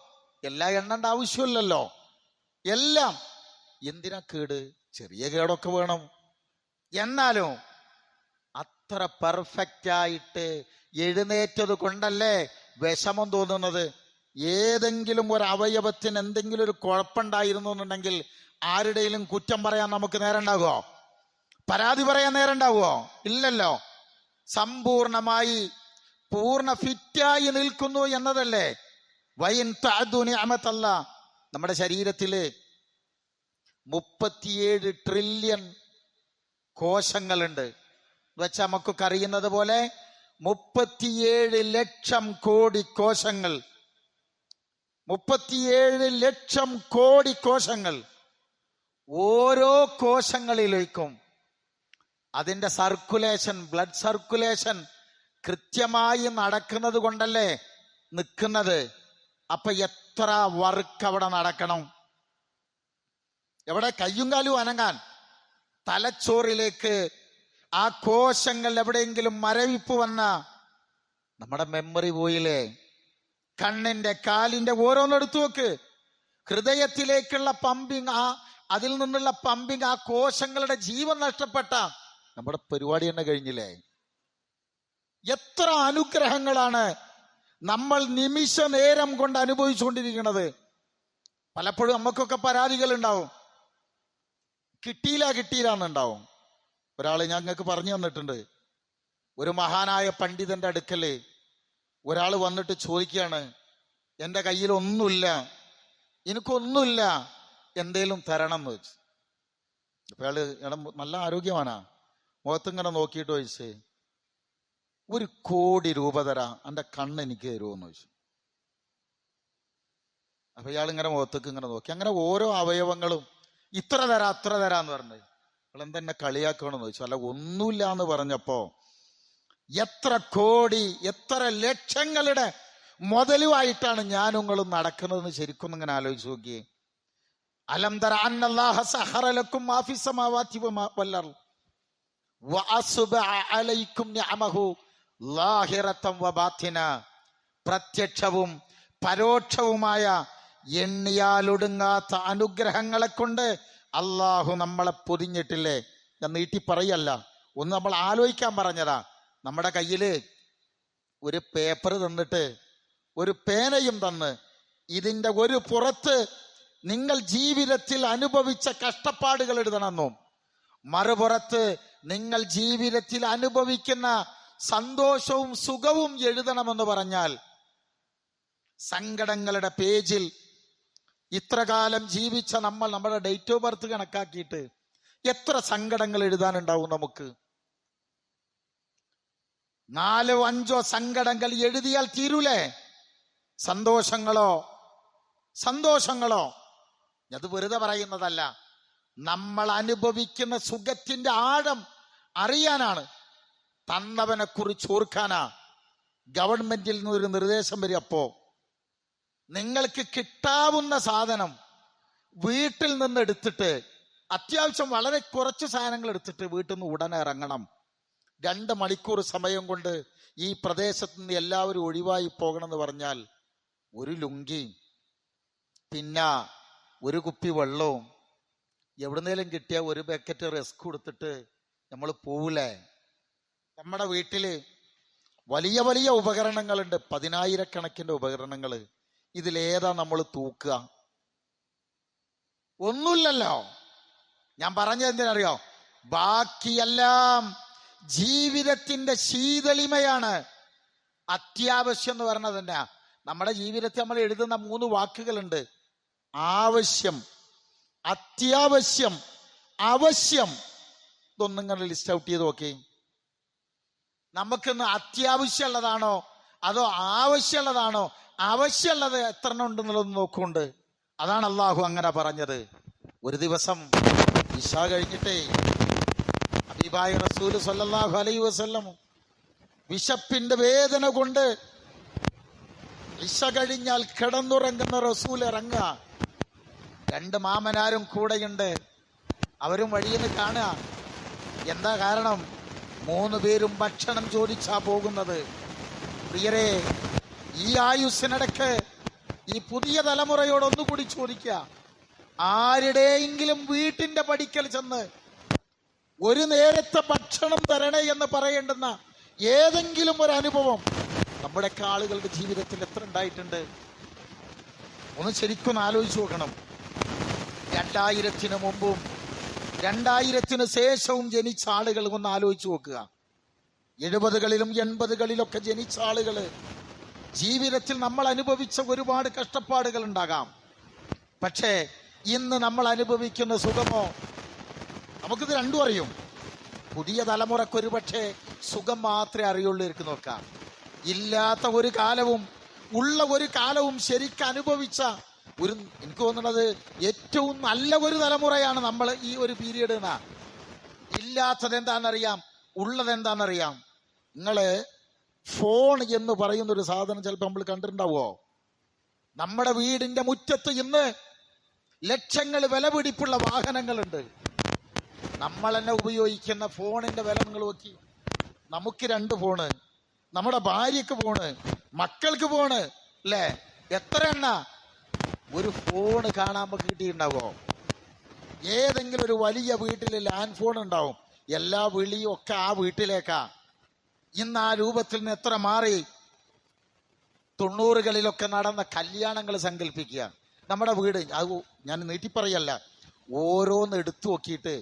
എല്ലാം എണ്ണേണ്ട ആവശ്യമില്ലല്ലോ. എല്ലാം എന്തിനാ കേട്? ചെറിയ കേടൊക്കെ വേണം. എന്നാലും അത്ര പെർഫെക്റ്റ് ആയിട്ട് എഴുന്നേറ്റത് കൊണ്ടല്ലേ വിഷമം തോന്നുന്നത്. ഏതെങ്കിലും ഒരു അവയവത്തിന് എന്തെങ്കിലും ഒരു കുഴപ്പമുണ്ടായിരുന്നു എന്നുണ്ടെങ്കിൽ ആരുടെയും കുറ്റം പറയാൻ നമുക്ക് നേരം ഉണ്ടാകുമോ? പരാതി പറയാൻ നേരം ഉണ്ടാവുമോ? ഇല്ലല്ലോ. സമ്പൂർണമായി പൂർണ്ണ ഫിറ്റായി നിൽക്കുന്നു എന്നതല്ലേ. വൈൻ തഅദു നിഅമത്തല്ലാഹ്, നമ്മുടെ ശരീരത്തില് 37 ട്രില്യൺ കോശങ്ങളുണ്ട്. വെച്ചാൽ നമുക്കൊക്കെ അറിയുന്നത് പോലെ 37 ലക്ഷം കോടി കോശങ്ങൾ. 37 ലക്ഷം കോടി കോശങ്ങൾ. ഓരോ കോശങ്ങളിലേക്കും അതിന്റെ സർക്കുലേഷൻ, ബ്ലഡ് സർക്കുലേഷൻ കൃത്യമായി നടക്കുന്നത് കൊണ്ടല്ലേ നിൽക്കുന്നത്. അപ്പൊ എത്ര വർക്ക് അവിടെ നടക്കണം. എവിടെ കയ്യും കാലും അനങ്ങാൻ, തലച്ചോറിലേക്ക് ആ കോശങ്ങൾ എവിടെയെങ്കിലും മരവിപ്പ് വന്ന നമ്മുടെ മെമ്മറി പോയില്ലേ. കണ്ണിന്റെ, കാലിന്റെ ഓരോന്നെടുത്തു നോക്ക്. ഹൃദയത്തിലേക്കുള്ള പമ്പിങ്, അതിൽ നിന്നുള്ള പമ്പിങ്, ആ കോശങ്ങളുടെ ജീവൻ നഷ്ടപ്പെട്ട നമ്മുടെ പരിപാടി തന്നെ കഴിഞ്ഞില്ലേ. എത്ര അനുഗ്രഹങ്ങളാണ് നമ്മൾ നിമിഷ നേരം കൊണ്ട് അനുഭവിച്ചുകൊണ്ടിരിക്കുന്നത്. പലപ്പോഴും നമുക്കൊക്കെ പരാതികൾ ഉണ്ടാവും, കിട്ടിയില്ലാന്നുണ്ടാവും. ഒരാള് ഞങ്ങൾക്ക് പറഞ്ഞു തന്നിട്ടുണ്ട്. ഒരു മഹാനായ പണ്ഡിതന്റെ അടുക്കല് ഒരാൾ വന്നിട്ട് ചോദിക്കുകയാണ്, എൻ്റെ കയ്യിൽ ഒന്നുമില്ല, എനിക്കൊന്നുമില്ല, എന്തേലും തരണം എന്ന് വെച്ചു. അപ്പൊ അയാള് നല്ല ആരോഗ്യമാനാ, മുഖത്തിങ്ങനെ നോക്കിയിട്ട് ചോദിച്ചേ, 1 കോടി രൂപ തരാം, എൻ്റെ കണ്ണ് എനിക്ക് തരുമോന്ന് ചോദിച്ചു. അപ്പൊ ഇയാളിങ്ങനെ മുഖത്തേക്ക് ഇങ്ങനെ നോക്കി. അങ്ങനെ ഓരോ അവയവങ്ങളും ഇത്ര തരാം അത്ര തരാന്ന് പറഞ്ഞു. എന്തെന്നെ കളിയാക്കണമെന്ന് ചോദിച്ചു. അല്ല, ഒന്നുമില്ല എന്ന് പറഞ്ഞപ്പോ എത്ര കോടി, എത്ര ലക്ഷങ്ങളുടെ മുതലുമായിട്ടാണ് ഞാനുങ്ങളും നടക്കുന്നതെന്ന് ശരിക്കും ഇങ്ങനെ ആലോചിച്ച് നോക്കിയേ. അലം തറ അന്നല്ലാഹ സഖറ ലക്കും മാ ഫിസ് സമാവാതി വൽ അർദ് വഅസ്ബഅ അലൈക്കും നിഅമഹു ലാഹിറതൻ വബാത്തിന. പ്രത്യക്ഷവും പരോക്ഷവുമായ എണ്ണിയാലൊടുങ്ങാത്ത അനുഗ്രഹങ്ങളെ കൊണ്ട് അള്ളാഹു നമ്മളെ പൊതിഞ്ഞിട്ടില്ലേ. ഞാൻ നീട്ടി പറയല്ല, ഒന്ന് നമ്മൾ ആലോചിക്കാൻ പറഞ്ഞതാ. നമ്മുടെ കയ്യില് ഒരു പേപ്പർ തന്നിട്ട് ഒരു പേനയും തന്ന്, ഇതിന്റെ ഒരു പുറത്ത് നിങ്ങൾ ജീവിതത്തിൽ അനുഭവിച്ച കഷ്ടപ്പാടുകൾ എഴുതണമെന്നും മറുപുറത്ത് നിങ്ങൾ ജീവിതത്തിൽ അനുഭവിക്കുന്ന സന്തോഷവും സുഖവും എഴുതണമെന്ന് പറഞ്ഞാൽ, സങ്കടങ്ങളുടെ പേജിൽ ഇത്രകാലം ജീവിച്ച നമ്മൾ നമ്മുടെ ഡേറ്റ് ഓഫ് ബർത്ത് കണക്കാക്കിയിട്ട് എത്ര സങ്കടങ്ങൾ എഴുതാനുണ്ടാവും നമുക്ക്. 4-5 സങ്കടങ്ങൾ എഴുതിയാൽ തീരൂലേ. സന്തോഷങ്ങളോ അത് വെറുതെ പറയുന്നതല്ല, നമ്മൾ അനുഭവിക്കുന്ന സുഖത്തിന്റെ ആഴം അറിയാനാണ്, തന്നവനെ കുറിച്ച് ഓർക്കാനാ ഗവൺമെന്റിൽ നിന്നൊരു നിർദ്ദേശം വരും. അപ്പോ നിങ്ങൾക്ക് കിട്ടാവുന്ന സാധനം വീട്ടിൽ നിന്ന് എടുത്തിട്ട്, അത്യാവശ്യം വളരെ കുറച്ച് സാധനങ്ങൾ എടുത്തിട്ട് വീട്ടിൽ നിന്ന് ഉടനെ ഇറങ്ങണം. 2 മണിക്കൂർ സമയം കൊണ്ട് ഈ പ്രദേശത്ത് നിന്ന് എല്ലാവരും ഒഴിവായി പോകണം എന്ന് പറഞ്ഞാൽ, ഒരു ലുങ്കി, പിന്നെ ഒരു കുപ്പി വെള്ളവും, എവിടുന്നേലും കിട്ടിയ ഒരു ബക്കറ്റ് റസ്ക് കൊടുത്തിട്ട് നമ്മൾ പോവില്ലേ. നമ്മുടെ വീട്ടില് വലിയ വലിയ ഉപകരണങ്ങളുണ്ട്, 10,000-കണക്കിന്റെ ഉപകരണങ്ങൾ. ഇതിലേതാ നമ്മൾ തൂക്കുക? ഒന്നുമില്ലല്ലോ. ഞാൻ പറഞ്ഞത് എന്തിനറിയോ? ബാക്കിയെല്ലാം ജീവിതത്തിന്റെ ശീതളിമയാണ്. അത്യാവശ്യം എന്ന് പറഞ്ഞത് തന്നെ നമ്മുടെ ജീവിതത്തിൽ നമ്മൾ എഴുതുന്ന 3 വാക്കുകളുണ്ട്: ആവശ്യം, അത്യാവശ്യം, അവശ്യം. ഇതൊന്നും ഇങ്ങനെ ലിസ്റ്റ് ഔട്ട് ചെയ്ത് നോക്കി. നമുക്കിന്ന് അത്യാവശ്യമുള്ളതാണോ അതോ ആവശ്യമുള്ളതാണോ? ആവശ്യമുള്ളത് എത്ര ഉണ്ടെന്നുള്ളത് നോക്കുന്നുണ്ട്. അതാണ് അള്ളാഹു അങ്ങനെ പറഞ്ഞത്. ഒരു ദിവസം ഇശാ കഴിഞ്ഞിട്ടേ ഹബീബായ റസൂല് സ്വല്ലല്ലാഹു അലൈഹി വസല്ലം വിശപ്പിന്റെ വേദന കൊണ്ട് ഇശ കഴിഞ്ഞാൽ കിടന്നുറങ്ങുന്ന റസൂൽ ഇറങ്ങുക. 2 മാമനാരും കൂടെയുണ്ട്. അവരും വഴിയിൽ നിന്ന് കാണുക. എന്താ കാരണം? 3 പേരും ഭക്ഷണം ചോദിച്ചാ പോകുന്നത്. പ്രിയരെ, ഈ ആയുസ്സിനിടയ്ക്ക് ഈ പുതിയ തലമുറയോട് ഒന്നുകൂടി ചോദിക്കുക, ആരുടെയെങ്കിലും വീട്ടിന്റെ പടിക്കൽ ചെന്ന് ഒരു നേരത്തെ ഭക്ഷണം തരണേ എന്ന് പറയേണ്ടുന്ന ഏതെങ്കിലും ഒരു അനുഭവം നമ്മുടെയൊക്കെ ആളുകളുടെ ജീവിതത്തിൽ എത്ര ഉണ്ടായിട്ടുണ്ട്? ഒന്ന് ശരിക്കും ആലോചിച്ചു നോക്കണം. 2000-ന് മുമ്പും 2000-ന് ശേഷവും ജനിച്ച ആളുകൾ ഒന്ന് ആലോചിച്ചു നോക്കുക. 70കളിലും 80കളിലൊക്കെ ജനിച്ച ആളുകള് ജീവിതത്തിൽ നമ്മൾ അനുഭവിച്ച ഒരുപാട് കഷ്ടപ്പാടുകൾ ഉണ്ടാകാം. പക്ഷേ ഇന്ന് നമ്മൾ അനുഭവിക്കുന്ന സുഖമോ? നമുക്കിത് രണ്ടും അറിയും. പുതിയ തലമുറക്ക് ഒരു പക്ഷേ സുഖം മാത്രമേ അറിയുള്ളൂ. ഇരിക്കും നോക്കാം, ഇല്ലാത്ത ഒരു കാലവും ഉള്ള ഒരു കാലവും ശരിക്കും അനുഭവിച്ച ഒരു, എനിക്ക് തോന്നുന്നത് ഏറ്റവും നല്ല ഒരു തലമുറയാണ് നമ്മൾ ഈ ഒരു പീരീഡ് എന്നാ. ഇല്ലാത്തത് എന്താണെന്നറിയാം, ഉള്ളത് എന്താണെന്നറിയാം. നിങ്ങള് ഫോൺ എന്ന് പറയുന്ന ഒരു സാധനം ചിലപ്പോൾ നമ്മൾ കണ്ടിട്ടുണ്ടാവോ? നമ്മുടെ വീടിന്റെ മുറ്റത്ത് ഇന്ന് ലക്ഷങ്ങൾ വില പിടിപ്പുള്ള വാഹനങ്ങളുണ്ട്. നമ്മൾ തന്നെ ഉപയോഗിക്കുന്ന ഫോണിന്റെ വില നിങ്ങൾ നോക്കി. നമുക്ക് 2 ഫോണ്, നമ്മുടെ ഭാര്യക്ക് ഫോണ്, മക്കൾക്ക് ഫോണ്, അല്ലേ? എത്ര എണ്ണ ഒരു ഫോണ് കാണാൻ നമുക്ക് കിട്ടിയിട്ടുണ്ടാവോ? ഏതെങ്കിലും ഒരു വലിയ വീട്ടിൽ ലാൻഡ് ഫോൺ ഉണ്ടാവും. എല്ലാ വിളിയും ഒക്കെ ആ വീട്ടിലേക്കാ. ഇന്ന് ആ രൂപത്തിൽ നിന്ന് എത്ര മാറി. 90കളിലൊക്കെ നടന്ന കല്യാണങ്ങൾ സങ്കല്പിക്കുക. നമ്മുടെ വീട്, അത് ഞാൻ നീട്ടിപ്പറയല്ല, ഓരോന്ന് എടുത്തു നോക്കിയിട്ട്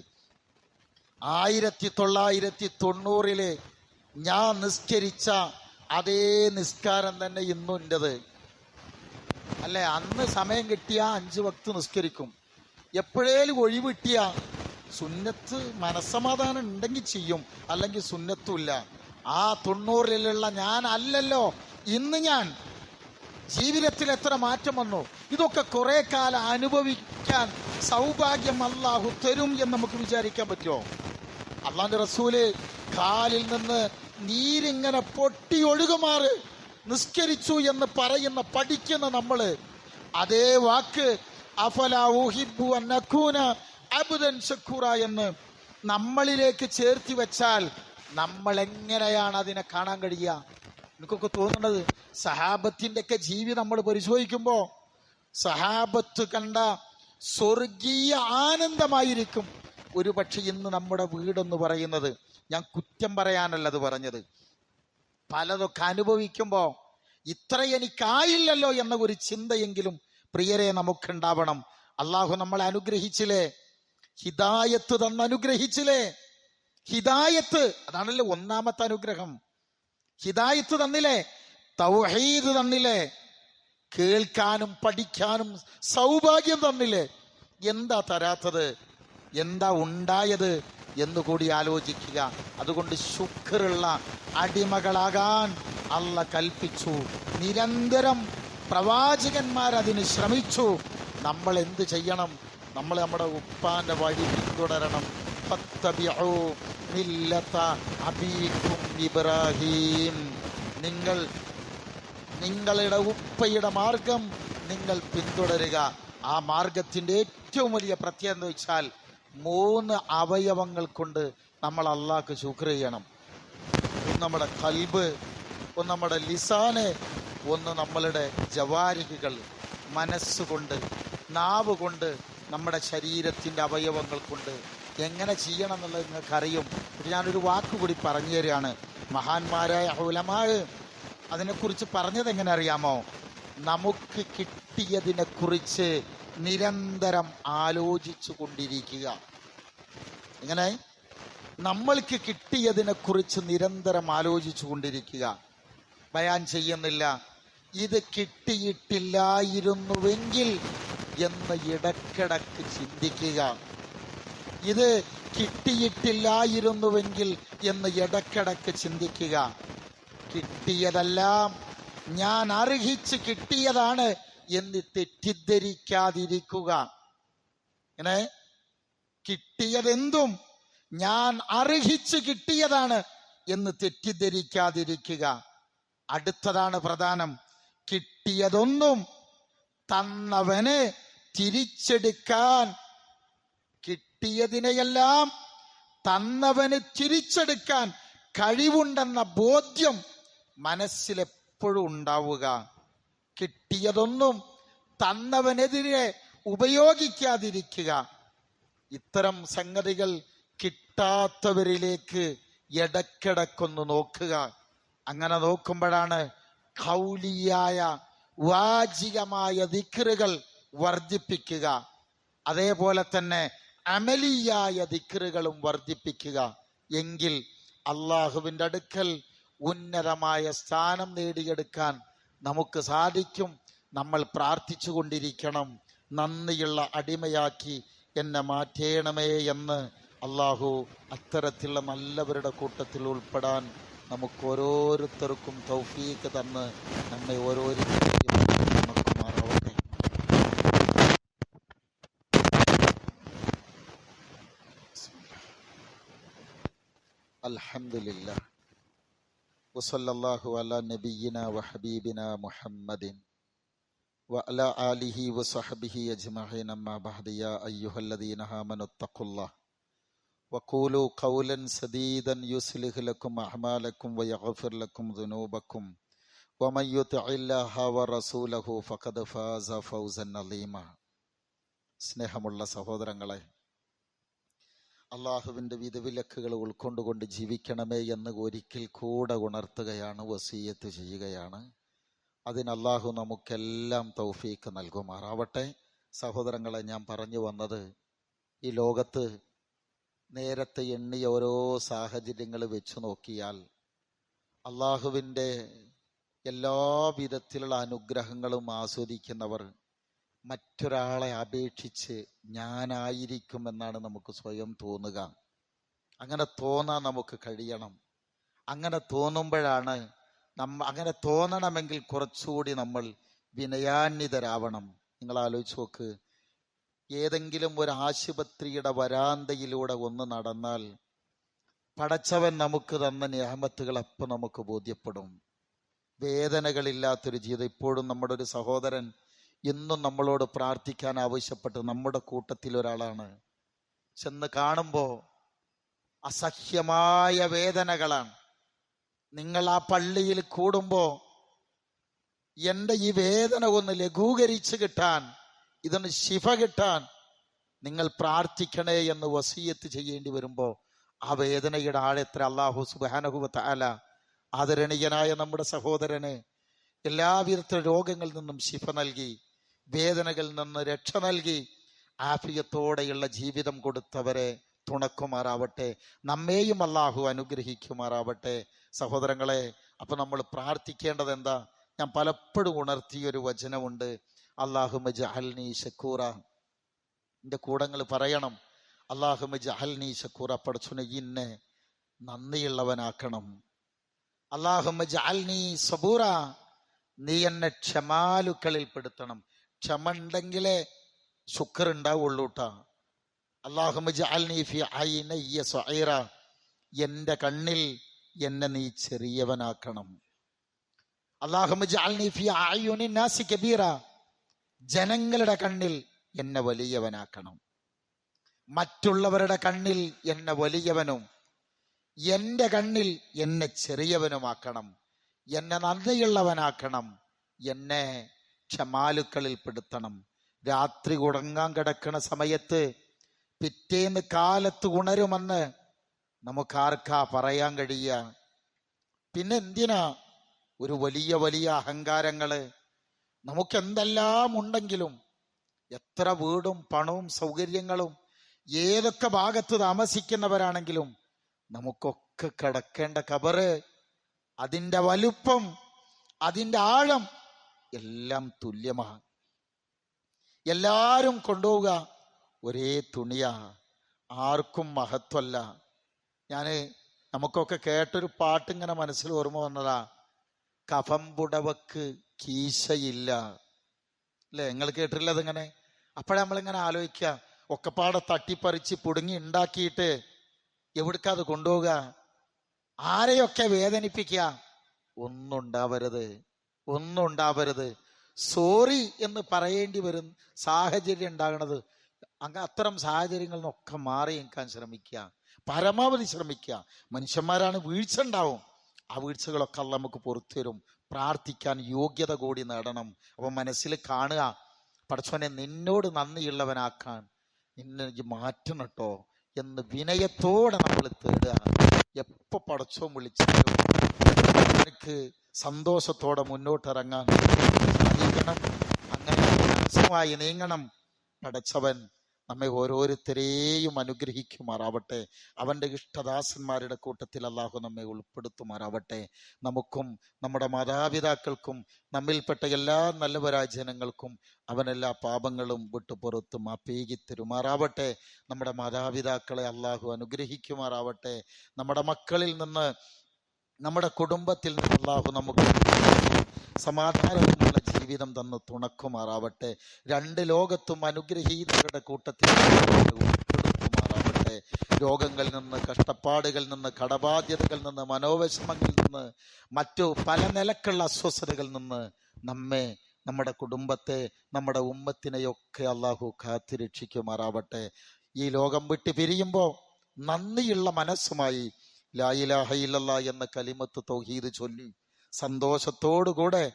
1990 ഞാൻ നിസ്കരിച്ച അതേ നിസ്കാരം തന്നെ ഇന്നും ഉണ്ടത്. അല്ലെ, അന്ന് സമയം കിട്ടിയ 5 വക്ത് നിസ്കരിക്കും. എപ്പോഴേലും ഒഴിവ് കിട്ടിയ സുന്നത്ത് മനസ്സമാധാനം ഉണ്ടെങ്കിൽ ചെയ്യും, അല്ലെങ്കിൽ സുന്നത്തുമില്ല. ആ 90ലുള്ള ഞാൻ അല്ലല്ലോ ഇന്ന്. ഞാൻ ജീവിതത്തിൽ എത്ര മാറ്റം വന്നു. ഇതൊക്കെ കുറെ കാലം അനുഭവിക്കാൻ സൗഭാഗ്യം അല്ലാഹു തരും എന്ന് നമുക്ക് വിചാരിക്കാൻ പറ്റുമോ? അള്ളാന്റെ റസൂല് കാലിൽ നിന്ന് നീരിങ്ങനെ പൊട്ടി ഒഴുകുമാറ് നിസ്കരിച്ചു എന്ന് പറയുന്ന പഠിക്കുന്ന നമ്മള് അതേ വാക്ക് അഫലാ ഉഹിബ്ബു അൻ അകൂന അബ്ദൻ ശക്കൂറ എന്ന് നമ്മളിലേക്ക് ചേർത്തി വെച്ചാൽ നമ്മൾ എങ്ങനെയാണ് അതിനെ കാണാൻ കഴിയുക? എനിക്കൊക്കെ തോന്നുന്നത് സഹാബത്തിന്റെ ഒക്കെ ജീവിതം നമ്മൾ പരിശോധിക്കുമ്പോ സഹാബത്ത് കണ്ട സ്വർഗീയ ആനന്ദമായിരിക്കും ഒരു പക്ഷെ ഇന്ന് നമ്മുടെ വീടെന്ന് പറയുന്നത്. ഞാൻ കുറ്റം പറയാനല്ല അത് പറഞ്ഞത്. പലതൊക്കെ അനുഭവിക്കുമ്പോ ഇത്ര എനിക്കായില്ലല്ലോ എന്ന ഒരു ചിന്തയെങ്കിലും പ്രിയരെ നമുക്കുണ്ടാവണം. അള്ളാഹു നമ്മളെ അനുഗ്രഹിച്ചില്ലേ, ഹിദായത്ത് തന്ന് അനുഗ്രഹിച്ചില്ലേ. ഹിദായത്ത് അതാണല്ലോ ഒന്നാമത്തെ അനുഗ്രഹം. ഹിദായത്ത് തന്നില്ലേ, തൗഹീദ് തന്നില്ലേ, കേൾക്കാനും പഠിക്കാനും സൗഭാഗ്യം തന്നില്ലേ. എന്താ തരാത്തത്? എന്താ ഉണ്ടായത് എന്നുകൂടി ആലോചിക്കുക. അതുകൊണ്ട് ശുക്റുള്ള അടിമകളാകാൻ അള്ള കൽപ്പിച്ചു. നിരന്തരം പ്രവാചകന്മാരതിന് ശ്രമിച്ചു. നമ്മൾ എന്ത് ചെയ്യണം? നമ്മൾ നമ്മുടെ ഉപ്പാന്റെ വഴി പിന്തുടരണം. ഫത്തബിഉ മില്ലത അബീകും ഇബ്രാഹിം. നിങ്ങളുടെ ഉപ്പയുടെ മാർഗം നിങ്ങൾ പിന്തുടരുക. ആ മാർഗത്തിന്റെ ഏറ്റവും വലിയ പ്രത്യേകത എന്ന് വെച്ചാൽ 3 അവയവങ്ങൾ കൊണ്ട് നമ്മൾ അള്ളാഹ്ക്ക് ശുക്ർ ചെയ്യണം. ഒന്ന് നമ്മുടെ ഖൽബ്, ഒന്ന് നമ്മുടെ ലിസാന്, ഒന്ന് നമ്മളുടെ ജവാരിഹുകൾ, മനസ്സുകൊണ്ട്, നാവ് കൊണ്ട്, നമ്മുടെ ശരീരത്തിന്റെ അവയവങ്ങൾ കൊണ്ട് എങ്ങനെ ചെയ്യണം എന്നുള്ളത് നിങ്ങൾക്കറിയും. ഞാനൊരു വാക്കുകൂടി പറഞ്ഞു തരികയാണ്. മഹാന്മാരായ ഉലമാ അതിനെക്കുറിച്ച് പറഞ്ഞത് എങ്ങനെ അറിയാമോ? നമുക്ക് കിട്ടിയതിനെ കുറിച്ച് നിരന്തരം ആലോചിച്ചു കൊണ്ടിരിക്കുക. എങ്ങനെ? നമ്മൾക്ക് കിട്ടിയതിനെ കുറിച്ച് നിരന്തരം ആലോചിച്ചു കൊണ്ടിരിക്കുക. ബയാൻ ചെയ്യുന്നില്ല, ഇത് കിട്ടിയിട്ടില്ലായിരുന്നുവെങ്കിൽ എന്ന് ഇടക്കിടക്ക് ചിന്തിക്കുക. ഇത് കിട്ടിയിട്ടില്ലായിരുന്നുവെങ്കിൽ എന്ന് ഇടക്കിടക്ക് ചിന്തിക്കുക. കിട്ടിയതെല്ലാം ഞാൻ അർഹിച്ച് കിട്ടിയതാണ് എന്ന് തെറ്റിദ്ധരിക്കാതിരിക്കുക. ഇങ്ങനെ കിട്ടിയതെന്തും ഞാൻ അർഹിച്ച് കിട്ടിയതാണ് എന്ന് തെറ്റിദ്ധരിക്കാതിരിക്കുക. അടുത്തതാണ് പ്രധാനം. കിട്ടിയതൊന്നും തന്നവന് തിരിച്ചെടുക്കാൻ, കിട്ടിയതിനെയെല്ലാം തന്നവന് തിരിച്ചെടുക്കാൻ കഴിവുണ്ടെന്ന ബോധ്യം മനസ്സിലെപ്പോഴും ഉണ്ടാവുക. കിട്ടിയതൊന്നും തന്നവനെതിരെ ഉപയോഗിക്കാതിരിക്കുക. ഇത്തരം സംഗതികൾ കിട്ടാത്തവരിലേക്ക് ഇടക്കിടക്കൊന്ന് നോക്കുക. അങ്ങനെ നോക്കുമ്പോഴാണ് ഖൗലിയായ വാചികമായ ദിക്റുകൾ വർദ്ധിപ്പിക്കുക. അതേപോലെ തന്നെ അമലിയായ ദിക്റുകളും വർദ്ധിപ്പിക്കുക. എങ്കിൽ അള്ളാഹുവിന്റെ അടുക്കൽ ഉന്നതമായ സ്ഥാനം നേടിയെടുക്കാൻ നമുക്ക് സാധിക്കും. നമ്മൾ പ്രാർത്ഥിച്ചു കൊണ്ടിരിക്കണം, നന്ദിയുള്ള അടിമയാക്കി എന്നെ മാറ്റേണമേ എന്ന്. അള്ളാഹു അത്തരത്തിലുള്ള നല്ലവരുടെ കൂട്ടത്തിൽ ഉൾപ്പെടാൻ നമുക്ക് ഓരോരുത്തർക്കും തൗഫീക്ക് തന്ന് നമ്മെ ഓരോരുത്തരെയും മാറാവട്ടെ. അൽഹംദുലില്ലാഹ് വസല്ലല്ലാഹു അലാ നബിയിനാ വഹബീബിനാ മുഹമ്മദിൻ വഅലാ ആലിഹി വസഹബിഹി അജ്മഈൻ. അമ്മാ ബഅദ്. യാ അയ്യുഹല്ലദീന ആമനു തഖുല്ലാഹ് വഖൂലു ഖൗലൻ സദീദൻ യുസ്ലിഹ് ലക്കും അഅമാലക്കും വയഗ്ഫിർ ലക്കും ദുനൂബക്കും വമൻ യുതിഇല്ലാഹ വറസൂലഹു ഫഖദ് ഫാസ ഫൗസൻ അലീമ. സ്നേഹമുള്ള സഹോദരങ്ങളെ, അള്ളാഹുവിൻ്റെ വിധിവിലക്കുകൾ ഉൾക്കൊണ്ടുകൊണ്ട് ജീവിക്കണമേ എന്ന് ഒരിക്കൽ കൂടെ ഉണർത്തുകയാണ്, വസീയത്ത് ചെയ്യുകയാണ്. അതിന് അള്ളാഹു നമുക്കെല്ലാം തൗഫീക്ക് നൽകുമാറാവട്ടെ. സഹോദരങ്ങളെ, ഞാൻ പറഞ്ഞു വന്നത്, ഈ ലോകത്ത് നേരത്തെ എണ്ണിയ ഓരോ സാഹചര്യങ്ങൾ വെച്ച് നോക്കിയാൽ അള്ളാഹുവിൻ്റെ എല്ലാ വിധത്തിലുള്ള അനുഗ്രഹങ്ങളും ആസ്വദിക്കുന്നവർ മറ്റൊരാളെ അപേക്ഷിച്ച് ഞാനായിരിക്കുമെന്നാണ് നമുക്ക് സ്വയം തോന്നുക. അങ്ങനെ തോന്നാൻ നമുക്ക് കഴിയണം. അങ്ങനെ തോന്നുമ്പോഴാണ് അങ്ങനെ തോന്നണമെങ്കിൽ കുറച്ചുകൂടി നമ്മൾ വിനയാന്വിതരാവണം. നിങ്ങൾ ആലോചിച്ച് നോക്ക്, ഏതെങ്കിലും ഒരു ആശുപത്രിയുടെ വരാന്തയിലൂടെ ഒന്ന് നടന്നാൽ പടച്ചവൻ നമുക്ക് തന്ന നിഅമത്തുകൾ അപ്പം നമുക്ക് ബോധ്യപ്പെടും. വേദനകളില്ലാത്തൊരു ജീവിതം. ഇപ്പോഴും നമ്മുടെ ഒരു സഹോദരൻ ഇന്നും നമ്മളോട് പ്രാർത്ഥിക്കാൻ ആവശ്യപ്പെട്ട് നമ്മുടെ കൂട്ടത്തിൽ ഒരാളാണ്. ചെന്ന് കാണുമ്പോൾ അസഹ്യമായ വേദനകളാണ്. നിങ്ങൾ ആ പള്ളിയിൽ കൂടുമ്പോൾ എൻ്റെ ഈ വേദന ഒന്ന് ലഘൂകരിച്ച് കിട്ടാൻ, ഇതൊന്ന് ശിഫ കിട്ടാൻ നിങ്ങൾ പ്രാർത്ഥിക്കണേ എന്ന് വസിയത്ത് ചെയ്യേണ്ടി വരുമ്പോൾ ആ വേദനയുടെ ആഴെത്ര അല്ലാഹു സുബ്ഹാനഹു വ തആല ആദരണീയനായ നമ്മുടെ സഹോദരന് എല്ലാവിധത്തിലും രോഗങ്ങളിൽ നിന്നും ശിഫ നൽകി, വേദനകളിൽ നിന്ന് രക്ഷ നൽകി, ആഫിയത്തോടെയുള്ള ജീവിതം കൊടുത്തവരെ തുണക്കുമാറാവട്ടെ. നമ്മെയും അല്ലാഹു അനുഗ്രഹിക്കുമാറാവട്ടെ. സഹോദരങ്ങളെ, അപ്പൊ നമ്മൾ പ്രാർത്ഥിക്കേണ്ടത് എന്താ? ഞാൻ പലപ്പോഴും ഉണർത്തിയൊരു വചനമുണ്ട്, അല്ലാഹുമ്മ ജഅൽനി ശക്കൂറ. എൻ്റെ കൂടങ്ങൾ പറയണം, അല്ലാഹുമ്മ ജഅൽനി ശക്കൂറ. പടച്ചോനെ, ഇന്നെ നന്ദിയുള്ളവനാക്കണം. അല്ലാഹുമ്മ ജഅൽനി സബൂറ. നീ എന്നെ ക്ഷമാലുക്കളിൽ പെടുത്തണം. ക്ഷമ ഉണ്ടെങ്കിലേ ശുക്ർ ഉണ്ടാവുള്ളൂ ട്ടാ. അല്ലാഹുമ്മ ജഅൽനി ഫി ഐനയ്യ സഈറ. എൻ്റെ കണ്ണിൽ എന്നെ നീ ചെറിയവനാക്കണം. അല്ലാഹുമ്മ ജഅൽനി ഫി അഅ്യുനി നാസി കബീറ. ജനങ്ങളുടെ കണ്ണിൽ എന്നെ വലിയവനാക്കണം. മറ്റുള്ളവരുടെ കണ്ണിൽ എന്നെ വലിയവനും എൻ്റെ കണ്ണിൽ എന്നെ ചെറിയവനുമാക്കണം. എന്നെ നന്ദിയുള്ളവനാക്കണം. എന്നെ ക്ഷമാലുക്കളിൽ പെടുത്തണം. രാത്രി ഉറങ്ങാൻ കിടക്കുന്ന സമയത്ത് പിറ്റേന്ന് കാലത്ത് ഉണരുമെന്ന് നമുക്കാർക്കാ പറയാൻ കഴിയുക? പിന്നെ എന്തിനാ ഒരു വലിയ വലിയ അഹങ്കാരങ്ങള്? നമുക്കെന്തെല്ലാം ഉണ്ടെങ്കിലും, എത്ര വീടും പണവും സൗകര്യങ്ങളും ഏതൊക്കെ ഭാഗത്ത് താമസിക്കുന്നവരാണെങ്കിലും, നമുക്കൊക്കെ കിടക്കേണ്ട ഖബറ്, അതിൻ്റെ വലുപ്പം, അതിൻ്റെ ആഴം എല്ലാം തുല്യമാണ്. എല്ലാരും കൊണ്ടുപോവുക ഒരേ തുണിയാ, ആർക്കും മഹത്വമല്ല. നമുക്കൊക്കെ കേട്ടൊരു പാട്ടിങ്ങനെ മനസ്സിൽ ഓർമ്മ വന്നതാ, കഫംപുടവക്ക് കീശയില്ല. അല്ലേ? നിങ്ങൾ കേട്ടില്ല അതിങ്ങനെ? അപ്പോഴേ നമ്മളിങ്ങനെ ആലോചിക്കുക, ഒക്കെപ്പാടെ തട്ടിപ്പറിച്ച് പുടുങ്ങി ഉണ്ടാക്കിയിട്ട് എവിടേക്കത് കൊണ്ടുപോവുക? ആരെയൊക്കെ വേദനിപ്പിക്കുക? ഒന്നും ഉണ്ടാവരുത്. സോറി എന്ന് പറയേണ്ടി വരും സാഹചര്യം ഉണ്ടാകണത്. അത്തരം സാഹചര്യങ്ങളിൽ നിന്നൊക്കെ മാറി നിൽക്കാൻ ശ്രമിക്കുക, പരമാവധി ശ്രമിക്കുക. മനുഷ്യന്മാരാണ്, വീഴ്ച ഉണ്ടാവും. ആ വീഴ്ചകളൊക്കെ അള്ളാഹ് നമുക്ക് പുറത്തു തരും. പ്രാർത്ഥിക്കാൻ യോഗ്യത കൂടി നേടണം. അപ്പൊ മനസ്സിൽ കാണുക, പടച്ചോനെ, നിന്നോട് നന്ദിയുള്ളവനാക്കാൻ നിന്നെ മാറ്റണം കേട്ടോ എന്ന് വിനയത്തോടെ നമ്മൾ തേടുക. എപ്പോ പടച്ചോൻ വിളിച്ചാലും എനിക്ക് സന്തോഷത്തോടെ മുന്നോട്ടിറങ്ങാൻ സാധിക്കണം. അങ്ങനെ മനസ്സുമായി നീങ്ങണം. പടച്ചവൻ നമ്മെ ഓരോരുത്തരെയും അനുഗ്രഹിക്കുമാറാവട്ടെ. അവൻ്റെ ഇഷ്ടദാസന്മാരുടെ കൂട്ടത്തിൽ അള്ളാഹു നമ്മെ ഉൾപ്പെടുത്തുമാറാവട്ടെ. നമുക്കും നമ്മുടെ മാതാപിതാക്കൾക്കും നമ്മിൽപ്പെട്ട എല്ലാ നല്ലവരായ ജനങ്ങൾക്കും അവനെല്ലാ പാപങ്ങളും വിട്ടുപുറത്ത് മാപ്പേകി തരുമാറാവട്ടെ. നമ്മുടെ മാതാപിതാക്കളെ അള്ളാഹു അനുഗ്രഹിക്കുമാറാവട്ടെ. നമ്മുടെ മക്കളിൽ നിന്ന്, നമ്മുടെ കുടുംബത്തിൽ നിന്ന് അള്ളാഹു നമുക്ക് സമാധാനമുള്ള ജീവിതം തന്ന് തുണക്കുമാറാവട്ടെ. രണ്ട് ലോകത്തും അനുഗ്രഹീതരുടെ കൂട്ടത്തിൽ ഉൾപ്പെടുത്തുമാറാവട്ടെ. രോഗങ്ങളിൽ നിന്ന്, കഷ്ടപ്പാടുകളിൽ നിന്ന്, കടബാധ്യതകളിൽ നിന്ന്, മനോവിഷമങ്ങളിൽ നിന്ന്, മറ്റു പല നിലക്കുള്ള അസ്വസ്ഥതകളിൽ നിന്ന് നമ്മെ, നമ്മുടെ കുടുംബത്തെ, നമ്മുടെ ഉമ്മത്തിനെയൊക്കെ അള്ളാഹു കാത്തുരക്ഷിക്കുമാറാവട്ടെ. ഈ ലോകം വിട്ട് പിരിയുമ്പോൾ നന്ദിയുള്ള മനസ്സുമായി ലാ ഇലാഹ ഇല്ലല്ലാഹ് എന്ന കലിമത്ത് തൗഹീദ് ചൊല്ലി സന്തോഷത്തോടുകൂടെ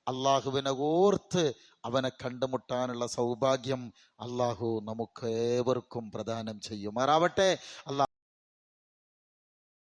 അള്ളാഹുവിനെ ഓർത്ത് അവനെ കണ്ടുമുട്ടാനുള്ള സൗഭാഗ്യം അള്ളാഹു നമുക്ക് ഏവർക്കും പ്രദാനം ചെയ്യുമാറാവട്ടെ.